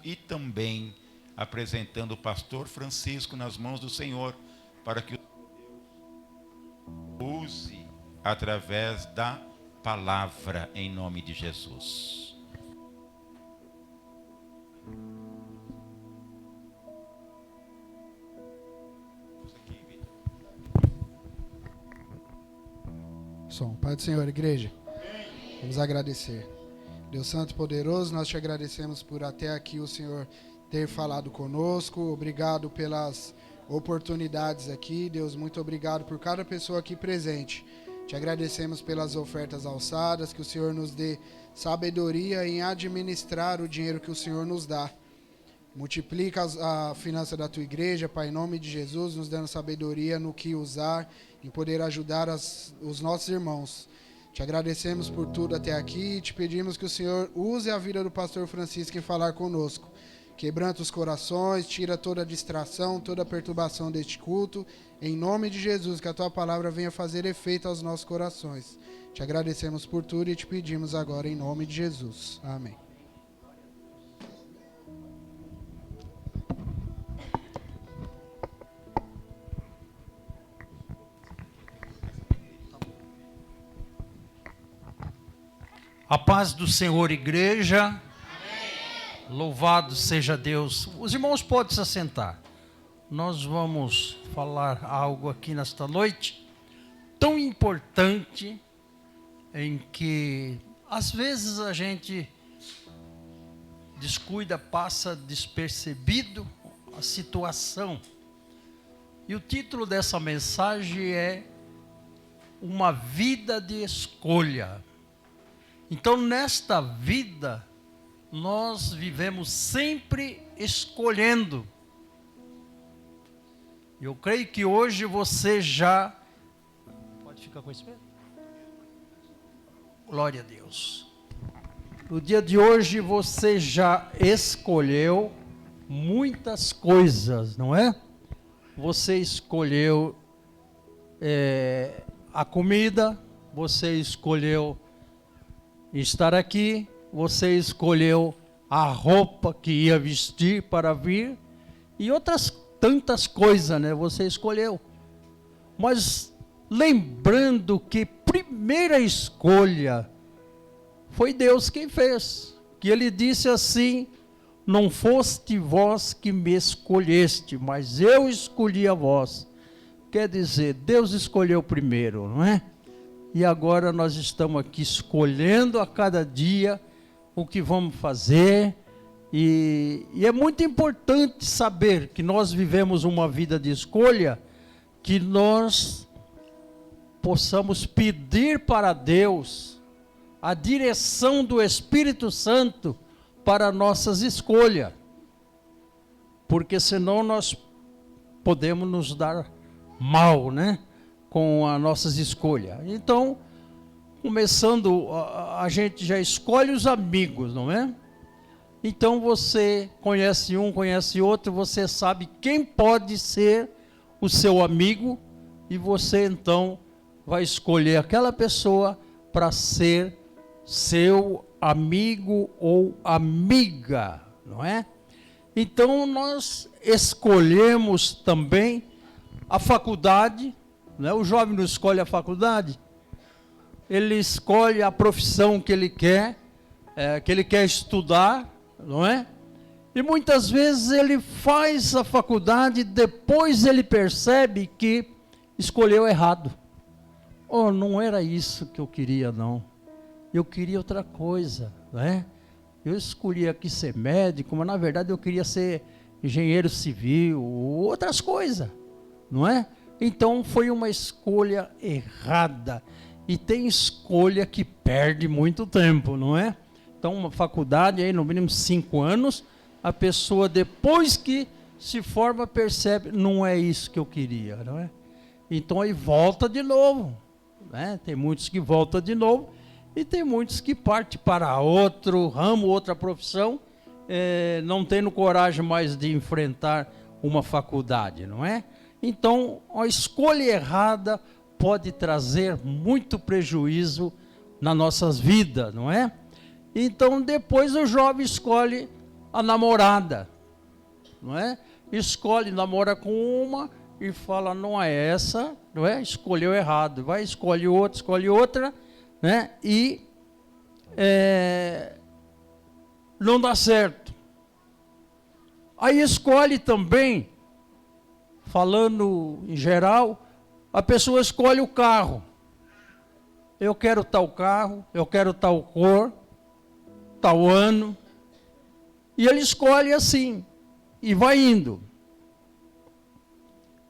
e também apresentando o pastor Francisco nas mãos do Senhor, para que o use através da palavra, em nome de Jesus. Pai do Senhor, igreja, vamos agradecer. Deus Santo e Poderoso, nós te agradecemos por até aqui o Senhor ter falado conosco. Obrigado pelas oportunidades aqui. Deus, muito obrigado por cada pessoa aqui presente. Te agradecemos pelas ofertas alçadas, que o Senhor nos dê sabedoria em administrar o dinheiro que o Senhor nos dá. Multiplica a finança da tua igreja, Pai, em nome de Jesus, nos dando sabedoria no que usar, em poder ajudar os nossos irmãos. Te agradecemos por tudo até aqui e te pedimos que o Senhor use a vida do pastor Francisco em falar conosco. Quebranta os corações, tira toda a distração, toda a perturbação deste culto. Em nome de Jesus, que a tua palavra venha fazer efeito aos nossos corações. Te agradecemos por tudo e te pedimos agora em nome de Jesus. Amém. A paz do Senhor, igreja. Amém. Louvado seja Deus. Os irmãos podem se assentar. Nós vamos falar algo aqui nesta noite tão importante, em que às vezes a gente descuida, passa despercebido a situação. E o título dessa mensagem é Uma Vida de Escolha. Então, nesta vida, nós vivemos sempre escolhendo. Eu creio que hoje você já... Pode ficar com isso mesmo? Glória a Deus. No dia de hoje, você já escolheu muitas coisas, não é? Você escolheu a comida, você escolheu estar aqui, você escolheu a roupa que ia vestir para vir e outras tantas coisas, né? Você escolheu. Mas lembrando que primeira escolha foi Deus quem fez. Que ele disse assim: não foste vós que me escolheste, mas eu escolhi a vós. Quer dizer, Deus escolheu primeiro, não é? E agora nós estamos aqui escolhendo a cada dia o que vamos fazer. E é muito importante saber que nós vivemos uma vida de escolha, que nós possamos pedir para Deus a direção do Espírito Santo para nossas escolhas. Porque senão nós podemos nos dar mal, né? Com as nossas escolhas. Então, começando, a gente já escolhe os amigos, não é? Então você conhece um, conhece outro, você sabe quem pode ser o seu amigo e você então vai escolher aquela pessoa para ser seu amigo ou amiga, não é? Então nós escolhemos também a faculdade. Não é? O jovem não escolhe a faculdade, ele escolhe a profissão que ele quer estudar, não é? E muitas vezes ele faz a faculdade, depois ele percebe que escolheu errado. Oh, não era isso que eu queria, não. Eu queria outra coisa, não é? Eu escolhi aqui ser médico, mas na verdade eu queria ser engenheiro civil, outras coisas, não é? Então foi uma escolha errada. E tem escolha que perde muito tempo, não é? Então uma faculdade, aí no mínimo 5 anos, a pessoa depois que se forma percebe, não é isso que eu queria, não é? Então aí volta de novo, né? Tem muitos que voltam de novo e tem muitos que partem para outro ramo, outra profissão, não tendo coragem mais de enfrentar uma faculdade, não é? Então, a escolha errada pode trazer muito prejuízo nas nossas vidas, não é? Então, depois o jovem escolhe a namorada, não é? Escolhe, namora com uma e fala, não é essa, não é? Escolheu errado, vai, escolhe outra, né? E não dá certo. Aí escolhe também, falando em geral, a pessoa escolhe o carro. Eu quero tal carro, eu quero tal cor, tal ano. E ele escolhe assim, e vai indo.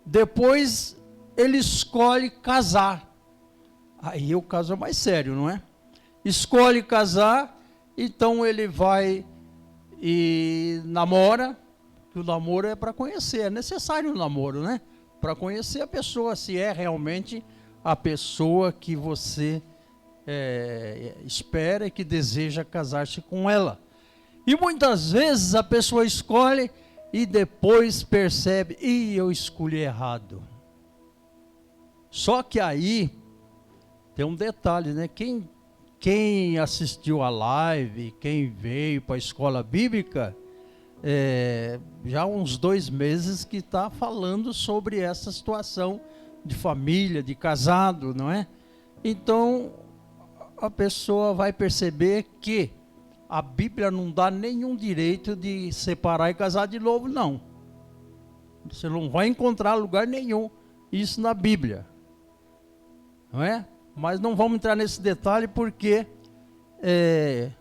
Depois ele escolhe casar. Aí o caso é mais sério, não é? Escolhe casar, então ele vai e namora, que o namoro é para conhecer, é necessário o namoro, né? Para conhecer a pessoa, se é realmente a pessoa que você espera e que deseja casar-se com ela. E muitas vezes a pessoa escolhe e depois percebe, eu escolhi errado. Só que aí tem um detalhe, né? Quem assistiu a live, quem veio para a escola bíblica, já há uns 2 meses que está falando sobre essa situação de família, de casado, não é? Então, a pessoa vai perceber que a Bíblia não dá nenhum direito de separar e casar de novo, não. Você não vai encontrar lugar nenhum isso na Bíblia, não é? Mas não vamos entrar nesse detalhe porque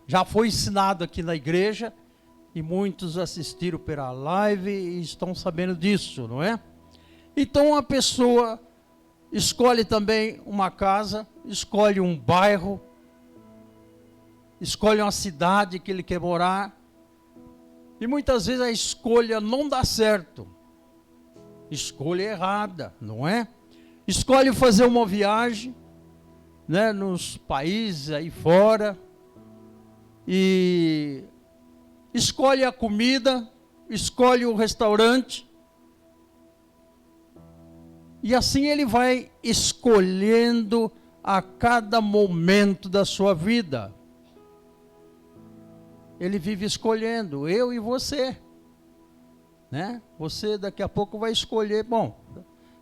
já foi ensinado aqui na igreja e muitos assistiram pela live e estão sabendo disso, não é? Então a pessoa escolhe também uma casa, escolhe um bairro, escolhe uma cidade que ele quer morar. E muitas vezes a escolha não dá certo. Escolha errada, não é? Escolhe fazer uma viagem, né, nos países aí fora. E escolhe a comida, escolhe o restaurante. E assim ele vai escolhendo a cada momento da sua vida. Ele vive escolhendo, eu e você, né? Você daqui a pouco vai escolher, bom,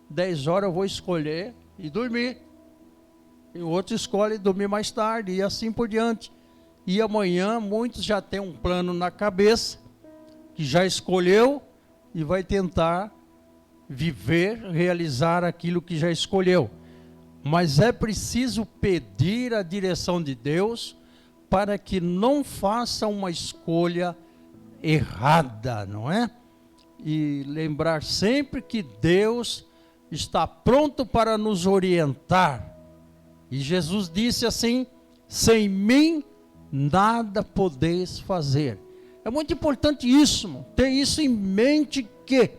10 horas eu vou escolher e dormir. E o outro escolhe dormir mais tarde e assim por diante. E amanhã muitos já têm um plano na cabeça, que já escolheu e vai tentar viver, realizar aquilo que já escolheu. Mas é preciso pedir a direção de Deus para que não faça uma escolha errada, não é? E lembrar sempre que Deus está pronto para nos orientar. E Jesus disse assim, sem mim nada podeis fazer. É muito importante isso, ter isso em mente que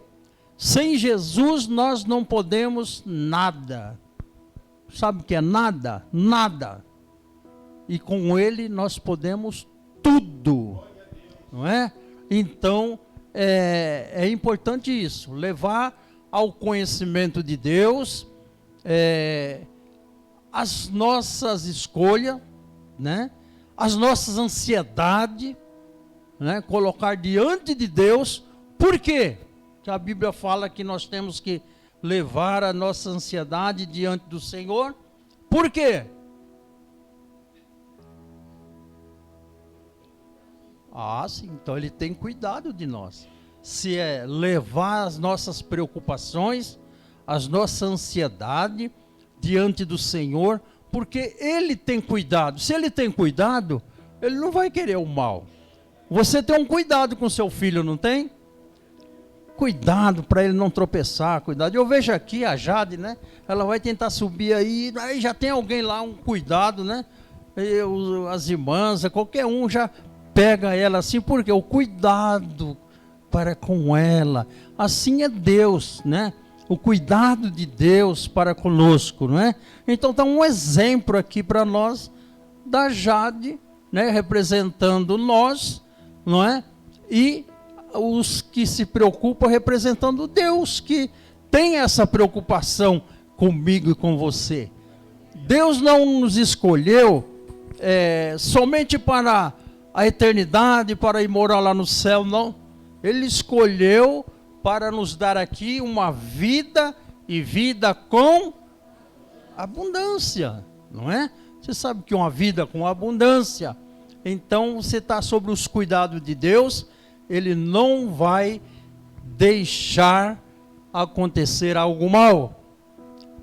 sem Jesus nós não podemos nada. Sabe o que é nada? Nada. E com Ele nós podemos tudo, não é? Então, é importante isso, levar ao conhecimento de Deus as nossas escolhas, né? As nossas ansiedades, né? Colocar diante de Deus. Por quê? Que a Bíblia fala que nós temos que levar a nossa ansiedade diante do Senhor. Por quê? Sim, então Ele tem cuidado de nós. Se é levar as nossas preocupações, as nossas ansiedades diante do Senhor, porque Ele tem cuidado. Se Ele tem cuidado, Ele não vai querer o mal. Você tem um cuidado com seu filho, não tem? Cuidado para ele não tropeçar, cuidado. Eu vejo aqui a Jade, né? Ela vai tentar subir aí já tem alguém lá, um cuidado, né? As irmãs, qualquer um já pega ela assim, porque o cuidado para com ela. Assim é Deus, né? O cuidado de Deus para conosco, não é? Então está um exemplo aqui para nós da Jade, né? Representando nós, não é? E os que se preocupam representando Deus, que tem essa preocupação comigo e com você. Deus não nos escolheu somente para a eternidade para ir morar lá no céu, não. Ele escolheu para nos dar aqui uma vida e vida com abundância, não é? Você sabe que uma vida com abundância, então você está sob os cuidados de Deus, Ele não vai deixar acontecer algo mal.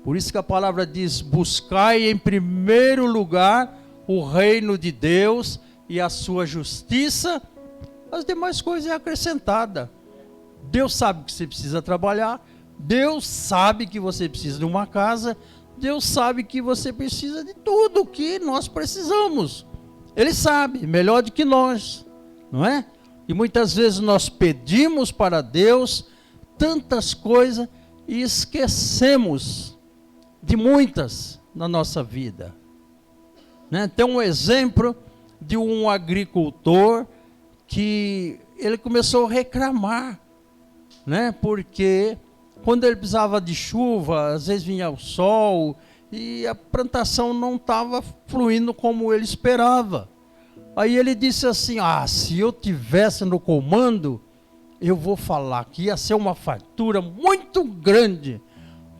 Por isso que a palavra diz: buscai em primeiro lugar o reino de Deus e a sua justiça, as demais coisas é acrescentada. Deus sabe que você precisa trabalhar, Deus sabe que você precisa de uma casa, Deus sabe que você precisa de tudo que nós precisamos. Ele sabe, melhor do que nós, não é? E muitas vezes nós pedimos para Deus tantas coisas e esquecemos de muitas na nossa vida, né? Tem um exemplo de um agricultor que ele começou a reclamar, né? Porque quando ele precisava de chuva, às vezes vinha o sol e a plantação não estava fluindo como ele esperava. Aí ele disse assim: se eu tivesse no comando, eu vou falar que ia ser uma fartura muito grande,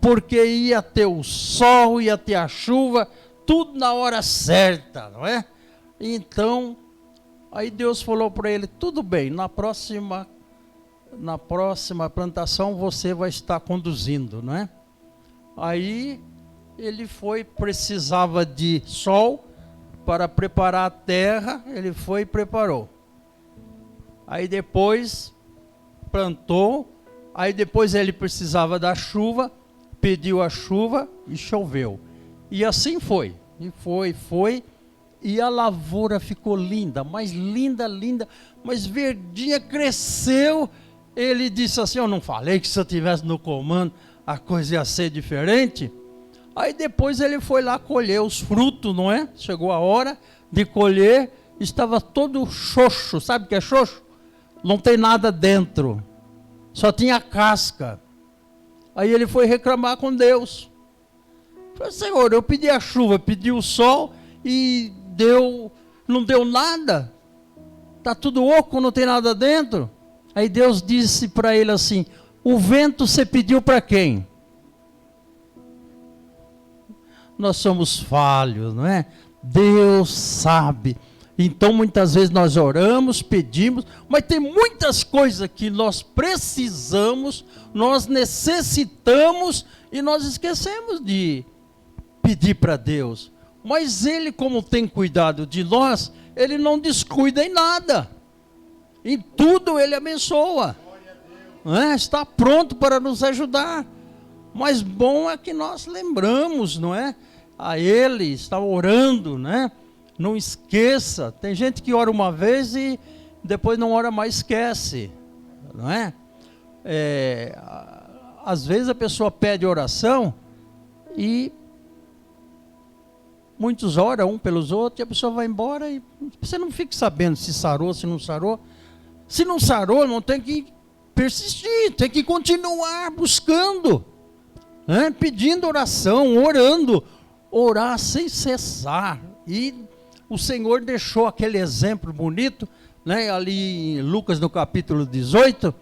porque ia ter o sol, ia ter a chuva, tudo na hora certa, não é? Então, aí Deus falou para ele: tudo bem, na próxima plantação você vai estar conduzindo, não é? Aí ele precisava de sol para preparar a terra, ele foi e preparou. Aí depois plantou, aí depois ele precisava da chuva, pediu a chuva e choveu. E assim foi, e a lavoura ficou linda, mas verdinha, cresceu. Ele disse assim: eu não falei que se eu estivesse no comando a coisa ia ser diferente? Aí depois ele foi lá colher os frutos, não é? Chegou a hora de colher, estava todo xoxo. Sabe o que é xoxo? Não tem nada dentro, só tinha casca. Aí ele foi reclamar com Deus. Falei: Senhor, eu pedi a chuva, pedi o sol e não deu nada. Está tudo oco, não tem nada dentro. Aí Deus disse para ele assim: o vento você pediu para quem? Nós somos falhos, não é? Deus sabe. Então muitas vezes nós oramos, pedimos, mas tem muitas coisas que nós precisamos, nós necessitamos e nós esquecemos de pedir para Deus. Mas Ele, como tem cuidado de nós, Ele não descuida em nada. Em tudo Ele abençoa. Não é? Está pronto para nos ajudar. Mas bom é que nós lembramos, não é? A Ele, está orando, né? Não esqueça. Tem gente que ora uma vez e depois não ora mais, esquece, não é? Às vezes a pessoa pede oração e muitos oram um pelos outros e a pessoa vai embora e você não fica sabendo se sarou, se não sarou. Se não sarou, não tem que persistir, tem que continuar buscando, né? Pedindo oração, orando, orar sem cessar. E o Senhor deixou aquele exemplo bonito, né? Ali em Lucas no capítulo 18,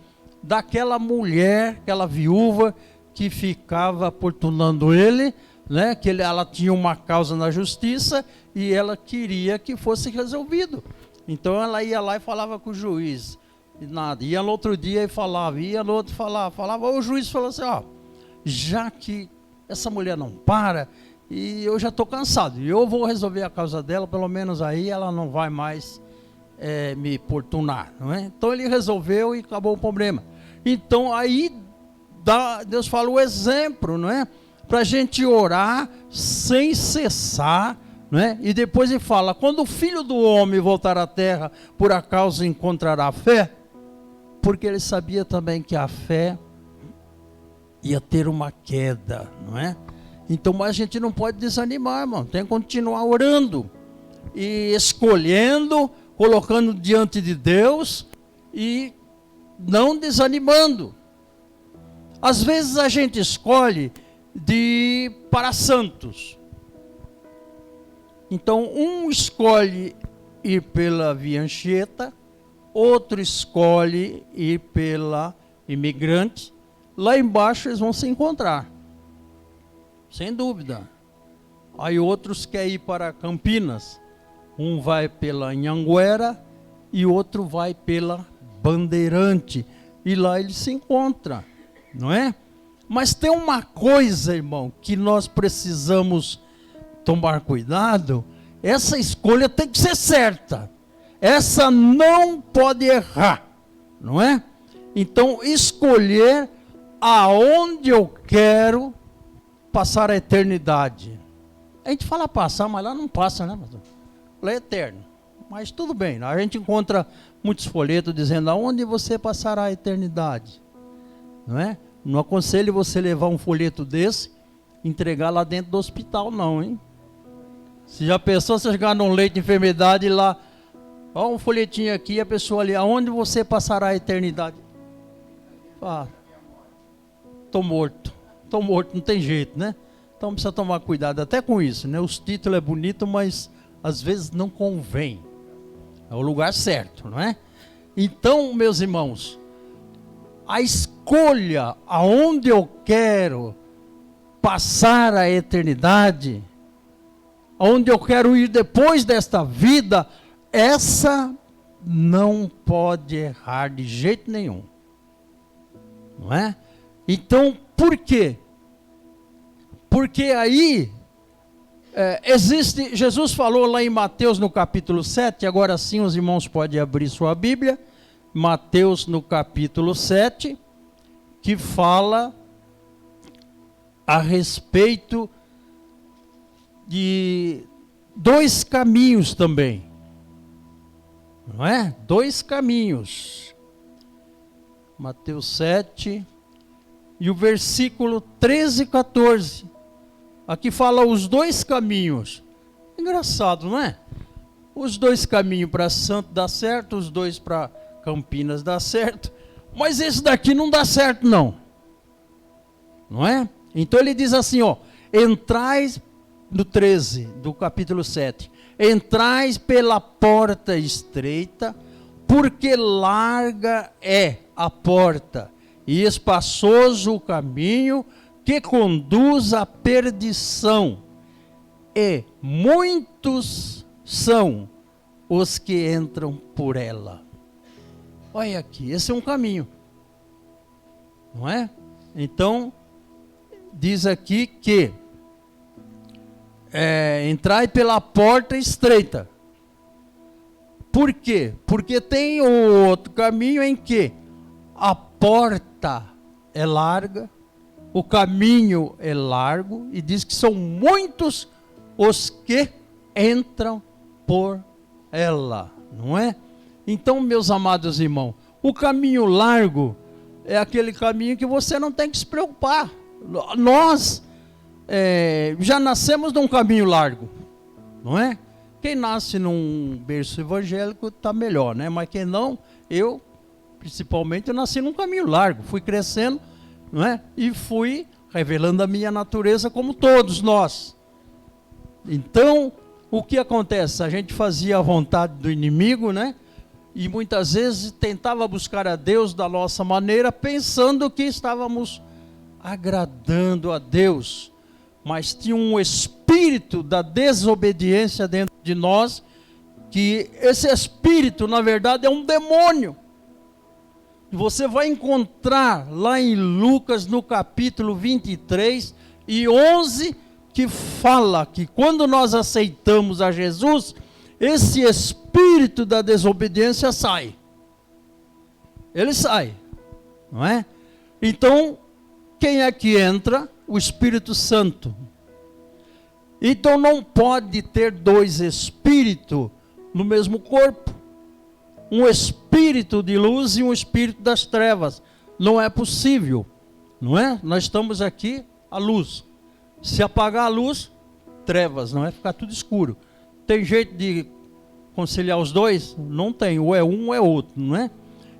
daquela mulher, aquela viúva que ficava importunando ele, né? Que ela tinha uma causa na justiça e ela queria que fosse resolvido. Então ela ia lá e falava com o juiz, e nada. Ia no outro dia e falava, ia no outro falava. O juiz falou assim: já que essa mulher não para, e eu já estou cansado, e eu vou resolver a causa dela, pelo menos aí ela não vai mais me importunar, não é? Então ele resolveu e acabou o problema. Então aí Deus fala o exemplo, não é? Para a gente orar sem cessar, não é? E depois ele fala: quando o Filho do Homem voltar à terra, por acaso encontrará fé? Porque ele sabia também que a fé ia ter uma queda, não é? Então, mas a gente não pode desanimar, irmão. Tem que continuar orando e escolhendo, colocando diante de Deus e não desanimando. Às vezes a gente escolhe para santos. Então, um escolhe ir pela Via Anchieta, outro escolhe ir pela Imigrante. Lá embaixo eles vão se encontrar, sem dúvida. Aí outros querem ir para Campinas. Um vai pela Anhanguera e outro vai pela Bandeirante. E lá eles se encontram, não é? Mas tem uma coisa, irmão, que nós precisamos tomar cuidado. Essa escolha tem que ser certa. Essa não pode errar, não é? Então, escolher aonde eu quero passar a eternidade. A gente fala passar, mas lá não passa, né, pastor? Lá é eterno. Mas tudo bem, a gente encontra muitos folhetos dizendo aonde você passará a eternidade, não é? Não aconselho você levar um folheto desse e entregar lá dentro do hospital, não, hein? Se já pensou você chegar num leito de enfermidade e lá, ó, um folhetinho aqui, a pessoa ali, aonde você passará a eternidade? Ah, tô morto, não tem jeito, né? Então precisa tomar cuidado até com isso, né? Os títulos é bonito, mas às vezes não convém. É o lugar certo, não é? Então, meus irmãos, a escolha aonde eu quero passar a eternidade, aonde eu quero ir depois desta vida, essa não pode errar de jeito nenhum, não é? Então, por quê? Porque aí existe, Jesus falou lá em Mateus no capítulo 7, agora sim os irmãos podem abrir sua Bíblia, Mateus no capítulo 7, que fala a respeito de dois caminhos também, não é? Dois caminhos. Mateus 7 e o versículo 13 e 14. Aqui fala os dois caminhos. Engraçado, não é? Os dois caminhos para Santo dá certo, os dois para Campinas dá certo, mas esse daqui não dá certo não. Não é? Então ele diz assim, ó, entrais no 13 do capítulo 7. Entrais pela porta estreita, porque larga é a porta e espaçoso o caminho que conduz à perdição, e muitos são os que entram por ela. Olha aqui, esse é um caminho, não é? Então, diz aqui que entrai pela porta estreita. Por quê? Porque tem o outro caminho em que a porta é larga, o caminho é largo, e diz que são muitos os que entram por ela, não é? Então, meus amados irmãos, o caminho largo é aquele caminho que você não tem que se preocupar. Nós já nascemos num caminho largo, não é? Quem nasce num berço evangélico está melhor, né? Mas quem não, eu, principalmente, eu nasci num caminho largo, fui crescendo, não é? E fui revelando a minha natureza como todos nós. Então, o que acontece? A gente fazia a vontade do inimigo, né? E muitas vezes tentava buscar a Deus da nossa maneira, pensando que estávamos agradando a Deus. Mas tinha um espírito da desobediência dentro de nós, que esse espírito, na verdade, é um demônio. Você vai encontrar lá em Lucas, no capítulo 23 e 11, que fala que quando nós aceitamos a Jesus, esse espírito da desobediência sai. Ele sai, não é? Então, quem é que entra? O Espírito Santo. Então não pode ter dois espíritos no mesmo corpo. Um espírito de luz e um espírito das trevas. Não é possível, não é? Nós estamos aqui, a luz. Se apagar a luz, trevas, não é? Ficar tudo escuro. Tem jeito de conciliar os dois? Não tem, ou é um ou é outro, não é?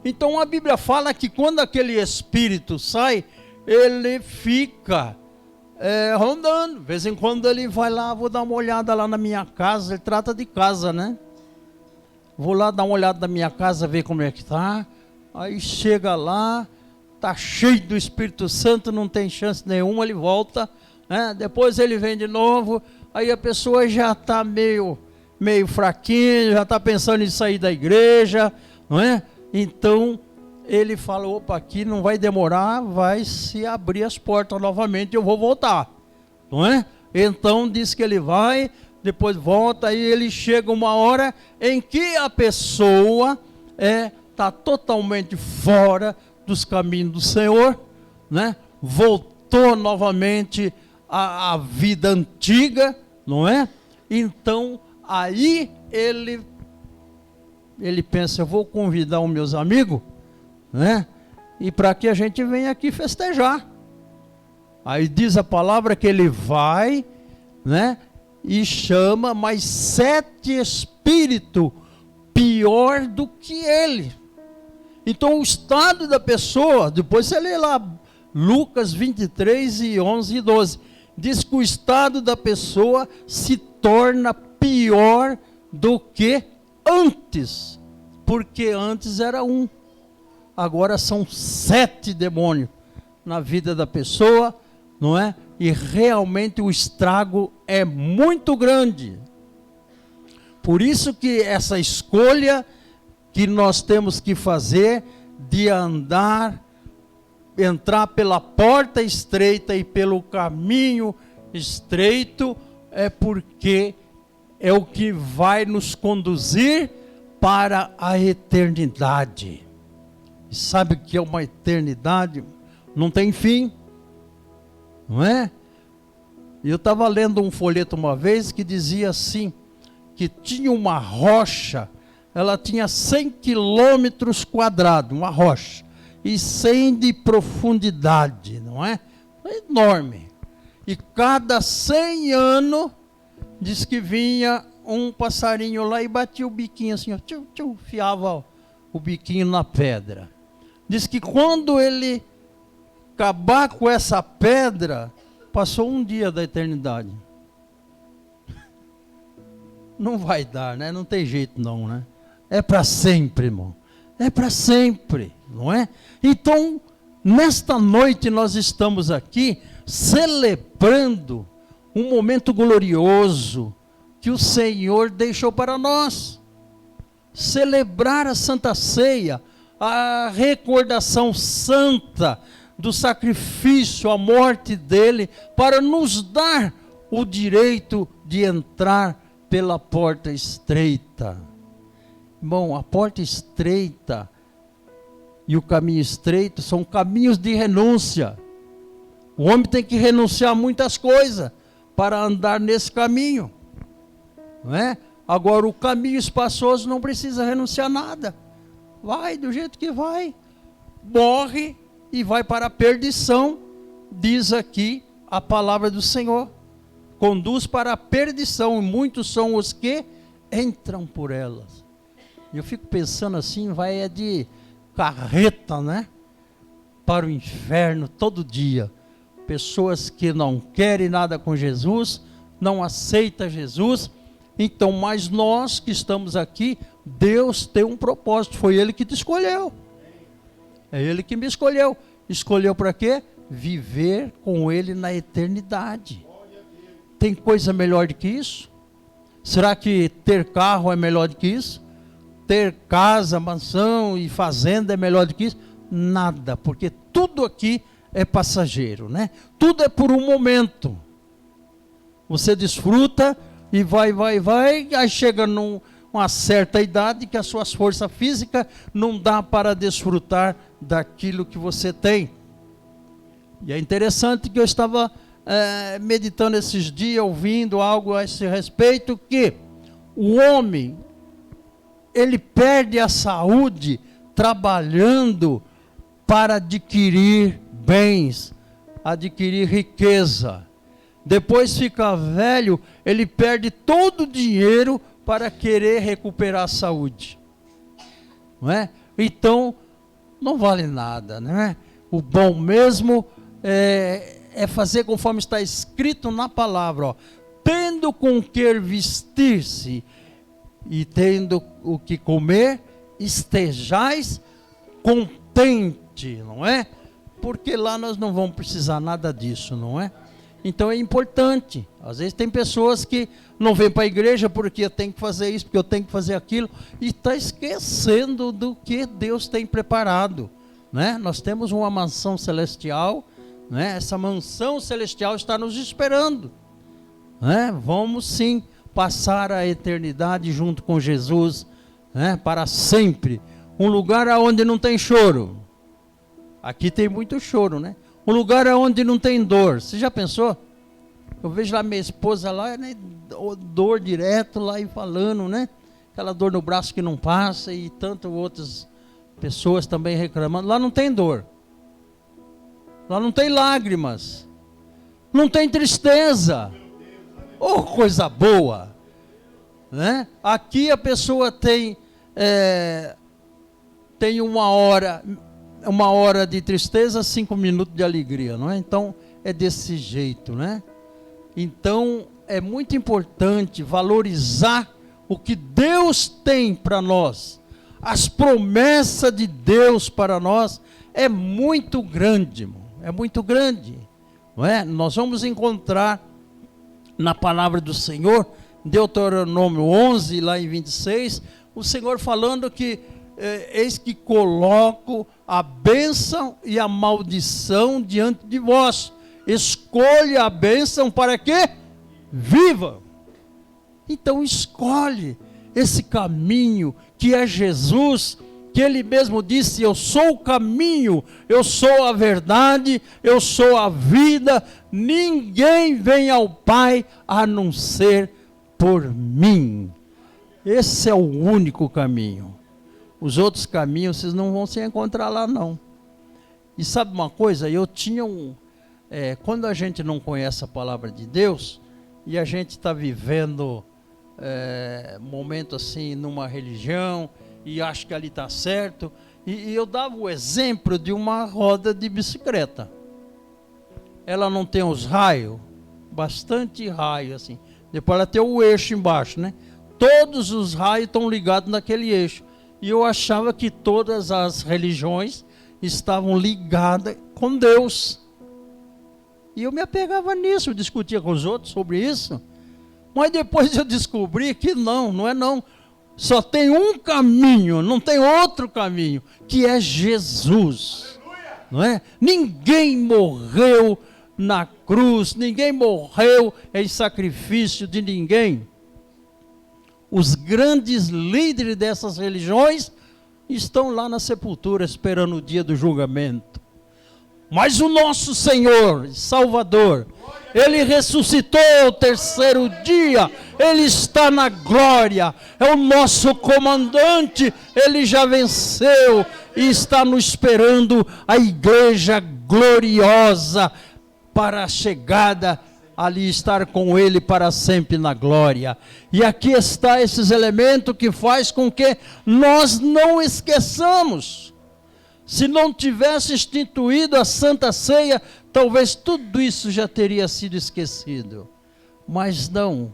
Então a Bíblia fala que quando aquele espírito sai, ele fica rondando. De vez em quando ele vai lá, vou dar uma olhada lá na minha casa, ele trata de casa, né? vou lá dar uma olhada na minha casa, ver como é que está. Aí chega lá, está cheio do Espírito Santo, não tem chance nenhuma, ele volta, né? Depois ele vem de novo, aí a pessoa já está meio fraquinha, já está pensando em sair da igreja, não é? Então ele fala, opa, aqui não vai demorar, vai se abrir as portas novamente, eu vou voltar, não é? Então diz que ele vai, depois volta, aí ele chega uma hora em que a pessoa está totalmente fora dos caminhos do Senhor, né? Voltou novamente à vida antiga, não é? Então aí ele pensa, eu vou convidar os meus amigos, né? E para que a gente venha aqui festejar. Aí diz a palavra que ele vai, né? E chama mais 7 espíritos pior do que ele. Então o estado da pessoa, depois você lê lá Lucas 23 e 11 e 12, diz que o estado da pessoa se torna pior do que antes, porque antes era um, agora são 7 demônios na vida da pessoa, não é? E realmente o estrago é muito grande. Por isso que essa escolha que nós temos que fazer de entrar pela porta estreita e pelo caminho estreito, é porque é o que vai nos conduzir para a eternidade. E sabe o que é uma eternidade? Não tem fim, não é? Eu estava lendo um folheto uma vez que dizia assim, que tinha uma rocha, ela tinha 100 quilômetros quadrados, uma rocha, e 100 de profundidade, não é? É enorme. E cada 100 anos, diz que vinha um passarinho lá e batia o biquinho assim, ó, tchum, tchum, fiava o biquinho na pedra. Diz que quando ele acabar com essa pedra, passou um dia da eternidade. Não vai dar, né? Não tem jeito não, né? É para sempre, irmão. É para sempre, não é? Então, nesta noite nós estamos aqui celebrando um momento glorioso que o Senhor deixou para nós. Celebrar a Santa Ceia, a recordação santa do sacrifício, a morte dele, para nos dar o direito de entrar pela porta estreita. Bom, a porta estreita e o caminho estreito são caminhos de renúncia. O homem tem que renunciar a muitas coisas para andar nesse caminho, não é? Agora o caminho espaçoso não precisa renunciar a nada. Vai do jeito que vai, morre e vai para a perdição, diz aqui a palavra do Senhor. Conduz para a perdição, e muitos são os que entram por elas. Eu fico pensando assim, vai de carreta, né? Para o inferno todo dia. Pessoas que não querem nada com Jesus, não aceitam Jesus. Então, mas nós que estamos aqui, Deus tem um propósito, foi Ele que te escolheu. É Ele que me escolheu. Escolheu para quê? Viver com Ele na eternidade. Tem coisa melhor do que isso? Será que ter carro é melhor do que isso? Ter casa, mansão e fazenda é melhor do que isso? Nada, porque tudo aqui é passageiro, né? Tudo é por um momento. Você desfruta e vai, aí chega numa certa idade que as suas forças físicas não dá para desfrutar daquilo que você tem. E é interessante que eu estava meditando esses dias, ouvindo algo a esse respeito, que o homem, ele perde a saúde trabalhando para adquirir bens, adquirir riqueza. Depois fica velho, ele perde todo o dinheiro para querer recuperar a saúde. Não é? Então, não vale nada, não é? O bom mesmo é fazer conforme está escrito na palavra, ó, tendo com que vestir-se e tendo o que comer, estejais contente, não é? Porque lá nós não vamos precisar nada disso, não é? Então é importante. Às vezes tem pessoas que não vêm para a igreja porque eu tenho que fazer isso, porque eu tenho que fazer aquilo, e está esquecendo do que Deus tem preparado, né? Nós temos uma mansão celestial, né? Essa mansão celestial está nos esperando, né? Vamos sim passar a eternidade junto com Jesus, né? Para sempre. Um lugar onde não tem choro. Aqui tem muito choro, né? Um lugar onde não tem dor. Você já pensou? Eu vejo lá minha esposa lá, né? Dor direto lá e falando, né? Aquela dor no braço que não passa, e tantas outras pessoas também reclamando. Lá não tem dor. Lá não tem lágrimas. Não tem tristeza. Oh, coisa boa, né? Aqui a pessoa tem uma hora de tristeza, 5 minutos de alegria, não é? Então é desse jeito, né? Então é muito importante valorizar o que Deus tem para nós. As promessas de Deus para nós é muito grande, irmão. É muito grande, não é? Nós vamos encontrar na palavra do Senhor, Deuteronômio 11, lá em 26, o Senhor falando que eis que coloco a bênção e a maldição diante de vós. Escolha a bênção para que viva. Então escolhe esse caminho que é Jesus, que Ele mesmo disse: eu sou o caminho, eu sou a verdade, eu sou a vida, ninguém vem ao Pai a não ser por mim. Esse é o único caminho. Os outros caminhos vocês não vão se encontrar lá, não. E sabe uma coisa? Eu tinha quando a gente não conhece a palavra de Deus, e a gente está vivendo momento assim numa religião, e acho que ali está certo, e eu dava o exemplo de uma roda de bicicleta. Ela não tem os raios, bastante raio assim, depois ela tem o eixo embaixo, né? Todos os raios estão ligados naquele eixo, e eu achava que todas as religiões estavam ligadas com Deus, e eu me apegava nisso, eu discutia com os outros sobre isso, mas depois eu descobri que não é não. Só tem um caminho, não tem outro caminho, que é Jesus. Não é? Ninguém morreu na cruz, ninguém morreu em sacrifício de ninguém. Os grandes líderes dessas religiões estão lá na sepultura esperando o dia do julgamento. Mas o nosso Senhor, Salvador, Ele ressuscitou ao terceiro dia, Ele está na glória, é o nosso comandante, Ele já venceu e está nos esperando a igreja gloriosa para a chegada, ali estar com Ele para sempre na glória. E aqui está esses elementos que faz com que nós não esqueçamos. Se não tivesse instituído a Santa Ceia, talvez tudo isso já teria sido esquecido. Mas não.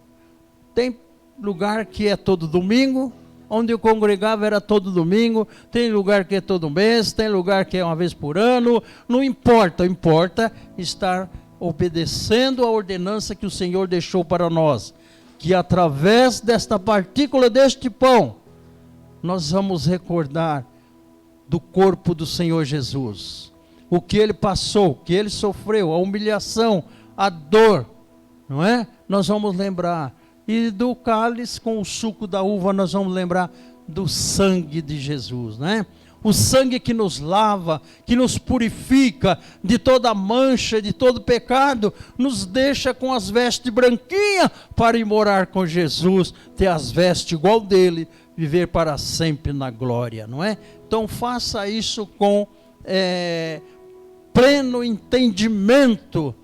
Tem lugar que é todo domingo, onde eu congregava era todo domingo, tem lugar que é todo mês, tem lugar que é uma vez por ano, não importa, importa estar obedecendo a ordenança que o Senhor deixou para nós, que através desta partícula deste pão, nós vamos recordar do corpo do Senhor Jesus, o que Ele passou, o que Ele sofreu, a humilhação, a dor, não é? Nós vamos lembrar, e do cálice com o suco da uva nós vamos lembrar do sangue de Jesus, né? O sangue que nos lava, que nos purifica de toda mancha, de todo pecado, nos deixa com as vestes branquinhas para ir morar com Jesus, ter as vestes igual dele, viver para sempre na glória, não é? Então faça isso com pleno entendimento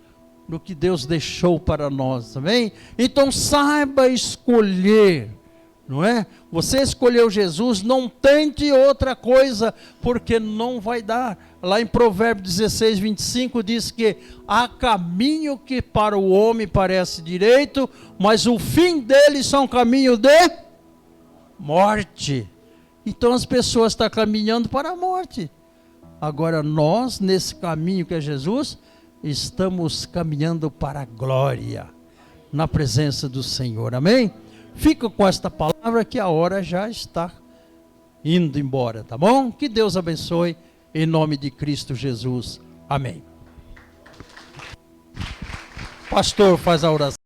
do que Deus deixou para nós, também. Então saiba escolher, não é? Você escolheu Jesus, não tente outra coisa, porque não vai dar. Lá em Provérbios 16, 25 diz que há caminho que para o homem parece direito, mas o fim dele são caminho de morte. Então as pessoas estão caminhando para a morte. Agora nós, nesse caminho que é Jesus, estamos caminhando para a glória, na presença do Senhor. Amém? Fica com esta palavra que a hora já está indo embora, tá bom? Que Deus abençoe, em nome de Cristo Jesus. Amém. Pastor, faz a oração.